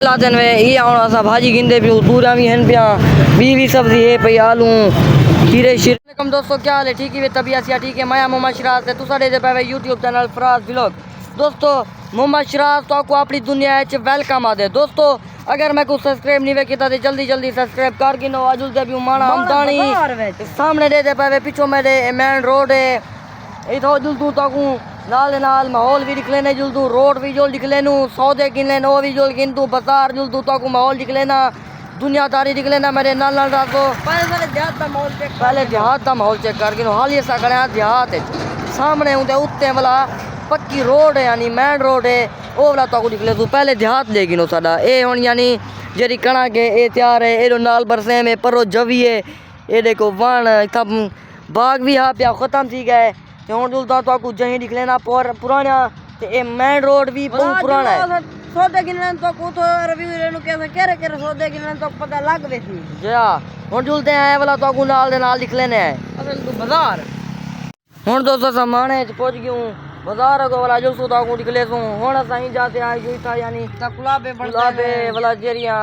Laden वे ये आउणा सा भाजी गिंदे पियो पूरा भी हन पिया बीवी सब्जी है पई आलू खीरे शीर कम दोस्तों क्या हाल है ठीक है तबीयत या ठीक है मैं मोहम्मद सिराज है तुसा दे पे यूट्यूब चैनल फराज व्लॉग दोस्तों मोहम्मद सिराज तो आपको अपनी दुनिया है वेलकम आदे दोस्तों अगर मैं कुछ सब्सक्राइब नहीं किया तो जल्दी जल्दी सब्सक्राइब कर गिनो अजुल दे भी माना हमदानी सामने दे पे पिछो मेरे मेन रोड है इधर जुल तू ताकू नाल नाल माहौल भी दिख लेने जुल तू रोड भी जोल दिख लेनू सौदे गिन लेना वो भी जोल गिन तू बाजार जुल तू ताकू माहौल दिख लेना दुनियादारी दिख लेना मेरे नाल नाल रातो पहले देहात का माहौल चेक कर गिनो हाल ये सा खड़े देहात है सामने उनके उत्ते वाला पक्की रोड है यानी मेन रोड है वो वाला ताकू दिख ले तू पहले देहात दे गिनो साडा ए हुन यानी जेरी कणक है ए तैयार है एरो नाल बरसे में परो जवी है ए देखो वण तब बाग भी हा पिया खत्म थी गए ते हुन जुल ताकू जही दिख लेना पुराना ते ए मेन रोड भी बहुत पुराना है सौदे गिनन तो कुतो रिव्यू लेनु कैसे केरे केरे सौदे गिनन तो पता लग वेसी जा हुन जुलते हैं वाला ताकू नाल दे नाल दिख लेने है असल तू बाजार हुन दोस्तों सामान है पहुंच गयो बाजार को वाला जो सुता को निकले सो हुन असा ही जाते आ जो था यानी गुलाबे वाला जेरिया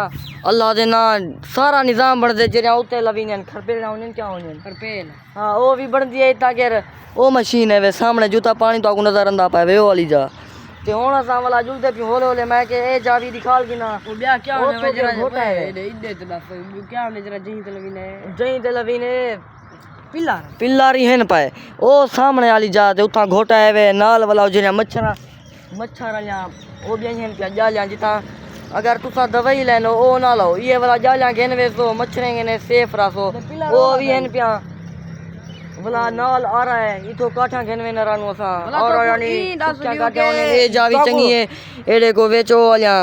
अल्लाह दे ना सारा निजाम बन दे जेरिया उते लवीन खरपेल ना उन क्या होने खरपेल हां वो भी बन दी है ताकि वो मशीन है वे सामने जूता पानी तो नजर आंदा पावे वो वाली जा ते हुन असा वाला जुलते भी होले होले मैं के ए जावी दिखाल की ना वो ब्याह क्या होने वे जरा होता है इदे तो ना क्या होने जरा जही ते लवीने पिल्लारी है न पाए ओ सामने वाली जाते उथा घोटा है वे नाल वाला जेरिया मच्छर वाला वो भी हैं पिया जालियां जिता अगर तुसा दवाई लेनो ओ ना लो ये वाला जालियां घेन वे सो मच्छरें घेने सेफ रसो वो भी हैं पिया वाला नाल आ रहा है इतो काठा घेन वे नरानो सा और यानी क्या काटे होने ए जावी चंगी है एड़े को वेचो वाला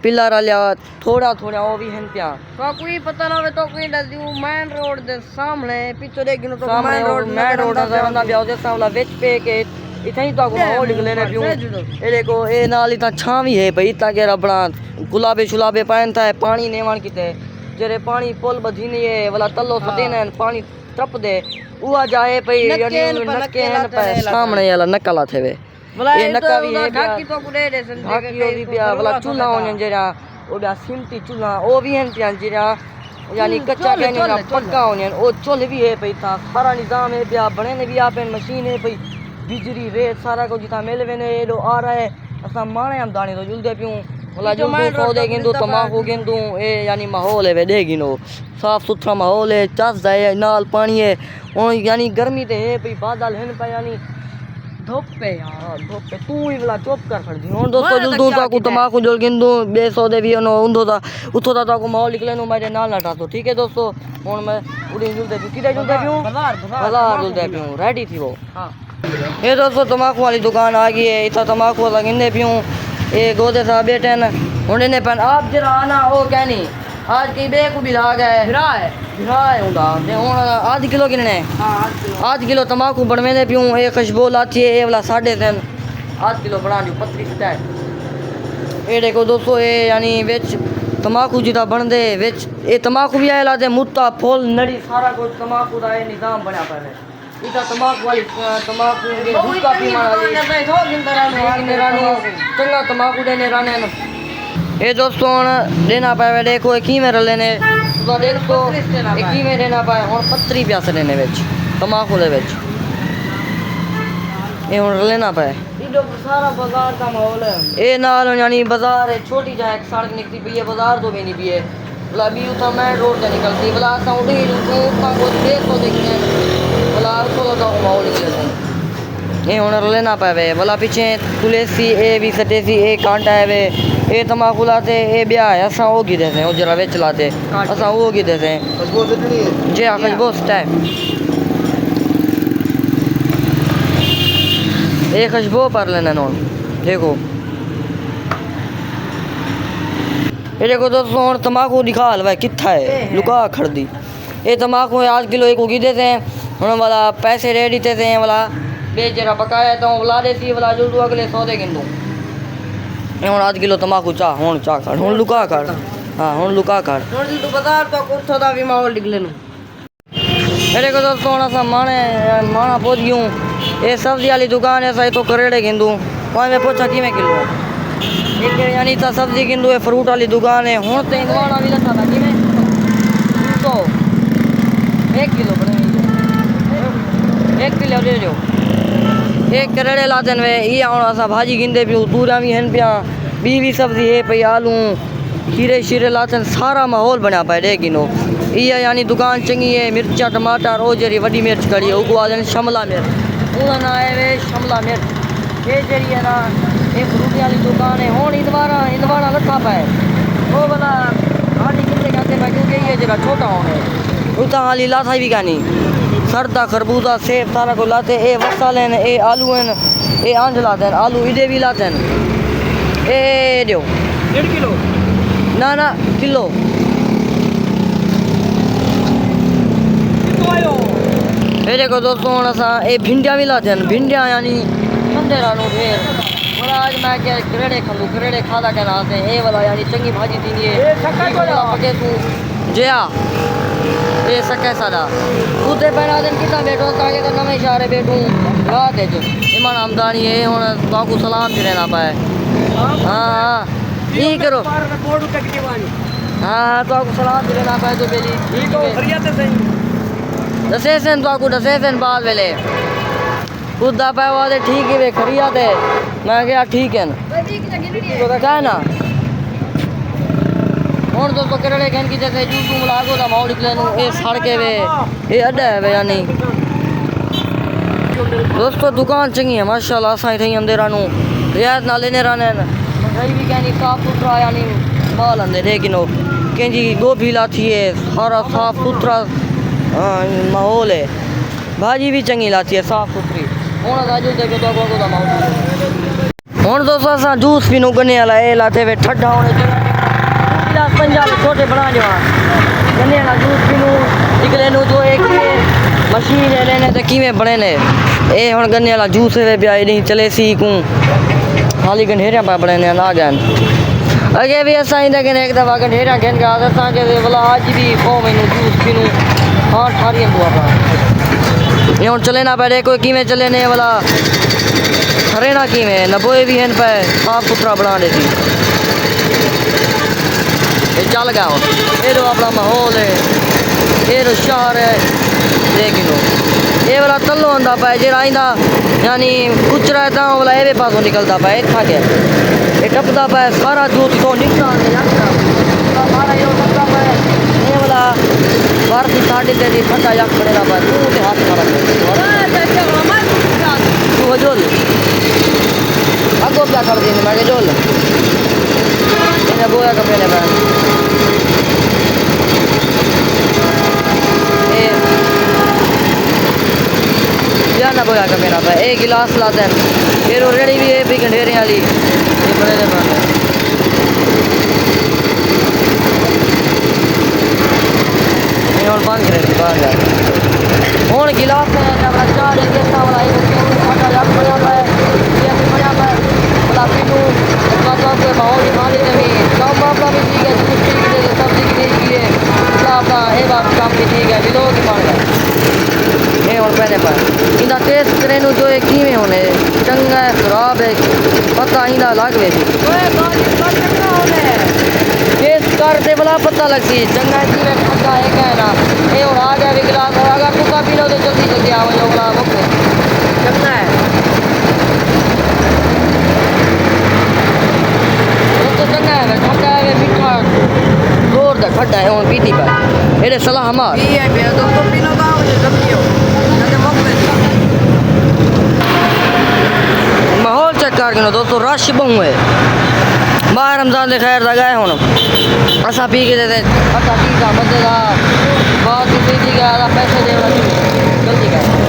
पिल्लार वाला थोड़ा थोड़ा वो भी हैं पिया तो कोई पता ना वे तो कोई दू मेन रोड दे सामने पीछे देख गिनो तो मेन रोड दा बंदा ब्याह दे सामला बेच पे के इथई तो को माहौल निकले ने पियो ए देखो ए नाल इता छावी है भाई ताके रबड़ा गुलाबे शुलाबे पान था पानी नेवान किते जेरे पानी पुल बधीनी है वाला तल्लो सदेने पानी टप दे उआ जाए भाई नके न पे सामने वाला नकला थे वे ये नका भी है ढाकी तो कुडे दे सन ढाकी ओ भी पिया वाला चूल्हा होने जेरा ओ बा सिमटी चूल्हा ओ भी हैं पिया जेरा यानी कच्चा कहने ना पक्का होने ओ चुल भी है भाई था सारा निजाम है पिया बने ने भी आप मशीन है भाई बिजली रेत सारा को जिता मेलवे ने एडो आ रहा है असा माने हम दाने तो जुलदे पियो वाला जो सौदे गिंदो तमाकू गिंदो ए यानी माहौल है वे दे गिनो साफ सुथरा माहौल है चस जाए नाल पानी है और यानी गर्मी ते है भाई बादल हैं पे यानी धूप पे यार धूप पे तू ही वाला चुप कर खड़ दी हुन दोस्तों जुलदू ताकू तमाकू जुल गिंदो बे सौदे भी नो उंदो ता उतो ता ताकू माहौल निकले नो मेरे नाल लटा तो ठीक है दोस्तों हुन मैं उड़ी जुलदे किदे जुलदे पियो बाजार जुलदे पियो रेडी थी वो हां ये दोस्तों तमाकू वाली दुकान आ गई है इतना तमाकू वाला गिंदे पियो ए गोदे सा बेटे न हुन ने पन आप जरा आना ओ कहनी आज की बे को भी लाग है भिरा है उंदा ते हुन आध किलो गिनने हां आध किलो तमाकू बनवे दे पियो ए खुशबू लाती है ए वाला 3.5 आध किलो बना दियो पतली स्टाइल ए देखो दोस्तों ए यानी विच तमाकू जिदा बन दे विच ए तमाकू भी आयला दे मुत्ता फूल नड़ी सारा कुछ तमाकू दा ए निजाम बनया पर है इता तमाकू वाली तमाकू के गुटका पी मारा चंगा तमाकू देने राने ये दोस्तों देना पाए देखो की में लेने तो देख तो की में देना पाए और 35 पैसे लेने विच तमाकू दे विच ये हुन लेना पाए सारा बाजार का माहौल है ए नाल यानी बाजार है छोटी जा एक सड़क निकली पई है बाजार तो भी नहीं पई है भला भी उता मैं रोड से निकलती भला ता उड़ी उता को देख तो देखने भला तो माहौल निकले ये हुन लेना पावे भला पीछे तुलसी ए भी सटेसी ए कांटा है वे ए तमाकू लाते ए ब्याह है असा वो गिदे से ओ जरा वे चलाते असा वो गिदे से खुशबू कितनी है जी खुशबू टाइम ए खुशबू पर लेना नो देखो ये देखो दोस्तों तमाकू दिखा हलवा किथा है लुका खड़ दी ये तमाकू आज किलो एक उगी देते हैं हुन वाला पैसे रेडी देते हैं वाला बेच जरा पकाया तो वाला देती वाला जो अगले सौदे गिन दूं हुन आध किलो तमाकू चा हुन चा कर हुन लुका कर हां हुन लुका कर हुन तू बाजार तो कुत्थो दा भी माहौल निकले नु मेरे को दोस्तों सा माने माना पहुंच गयूं ए सब्जी वाली दुकान है सही तो करेड़े गिंदू वहां मैं पूछा कि में किलो एक यानी तो सब्जी किंदू है फ्रूट वाली दुकान है हुण ते इंदवाड़ा भी लगा था किवें तो 1 किलो बने 1 किलो दे दो एक करेड़े लाते वे ये हूँ अस भाजी गिंदे पियूं तूरियां भी हैं पिया भी सब्जी है पई आलू खीरे शीरे लाते सारा माहौल बना पाए डे किलो ये यानी दुकान चंगी है मिर्चा टमाटर ओ जरी वडी मिर्च खड़ी है उगो आदन शिमला मिर्च उड़ा ना आए वे शिमला मिर्च ये जरी है ना ये फ्रूटी वाली दुकान है हुण इंदवाड़ा लथा पाए वो वाला भाजी गिंदे कहते पाए क्योंकि ये जरा छोटा होने उता हाली लाथा भी कानी सरदा खरबूजा सेब सारा को लाते ए वसाल हैं ए आलू हैं ए आंज लाते हैं आलू इधे भी लाते हैं ए दो 1.5 किलो ना किलो ये देखो दोस्तों हुण असां ए भिंडियां भी लाते हैं भिंडियां यानी मंदेरा नो ढेर बोला आज मैं क्या करेड़े खंदू करेड़े खादा के नाते ए वाला यानी चंगी भाजी थी है पके तू जया ये सके सादा उते पहला दिन कितना बैठो ताकि तो नवे इशारे बैठूं रात है इमान आमदानी है हुण ताकू सलाम भी रहना पाए हाँ ये करो हाँ ताकू सलाम भी रहना पाए तो बेली ठीक हो खरियाते सही दसे सेन ताकू दसे सेन बाद वेले खुद दा पाए वादे ठीक है वे खरियाते मैं क्या ठीक है तो क्या ना और दोस्तों करेड़े कहन की जैसे जूसू लागो दा माहौल निकले नु ए सड़के वे ये अड्डा है वे यानी दोस्तों दुकान चंगी है माशाल्लाह असां इथे अंधेरा नु रियायत ना लेने रहने भाई भी कहनी साफ सुथरा यानी माल अंदे लेकिन केंजी गोभी लाथी है सारा साफ सुथरा माहौल है भाजी भी चंगी लाती है साफ सुथरी हुण राजू देखो तो को दा माहौल हुण दोस्तों असां जूस पीनू गन्ने वाला ए लाते वे ठड्डा होने पंजाब छोटे बना जो गन्ने वाला जूस पीनू निकले नू जो एक मशीन है लेने तो किवें बने ने ए हुण गन्ने वाला जूस है पिया नहीं चले सी को खाली गंढेरियां पा बने ने ना गन अगे भी असां इंदा के एक दफा गंढेरियां खेन का असां के बोला आज भी को मैनू जूस पीनू हाँ ठारियां बुआ ये हुण चले ना पड़े कोई किवें चले ने वाला हरेना किवें नबोए भी हैं पे साफ सुथरा बना देती ये चल गया ये तो अपना माहौल है ये तो शहर है लेकिन ये वाला तलो आंदा पाए जे आइंदा यानी कुचरा है तो वाला ये पासों निकलता पाए इतना के ये टपदा पाए सारा दूध तो निकलता हमारा ये टपदा पाए ये वाला बार की साढ़े तेरी ठंडा यक पड़ेगा पाए तू हाथ खड़ा तू जोल अगो क्या कर दी मैं के जोल इन्हें बोया कपड़े ले पाए ना बोया का मेरा भाई एक गिलास लाते हैं फिर रेडी भी है भी गंढेरे वाली ये बड़े ले पाए ये और बंद करे बाहर जा और गिलास में जब अच्छा है कैसा वाला है अच्छा याद पड़ा है ये भी बढ़िया है वाला पीनू मतलब के माहौल माली में काम मामला भी ठीक है कुछ ठीक है सब्जी की ठीक है अपना ये बात काम भी ठीक है विलो की मांग है ये और पहले पर इंदा टेस्ट करे नु जो एक किवें होने चंगा है खराब है पता इंदा लग वे ओए बाजी चंगा होने टेस्ट करते भला पता लगती चंगा है किवें खट्टा है क्या ना ये और आ गया विकलांग और अगर तू का पी लो तो जल्दी जल्दी आ जाओ बड़ा वक्त चंगा है तो चंगा है खट्टा है मीठा जोर दा खट्टा है और पीती पर एरे सलाह हमार ये है बे तो पीनो का मुझे सब पियो माहौल चेक कर दोस्तों रश बहु है बाहर रमजान के खैर लगाए हूँ असा पी के देते पता की का बंदे का बहुत किसी का पैसे देना जल्दी कर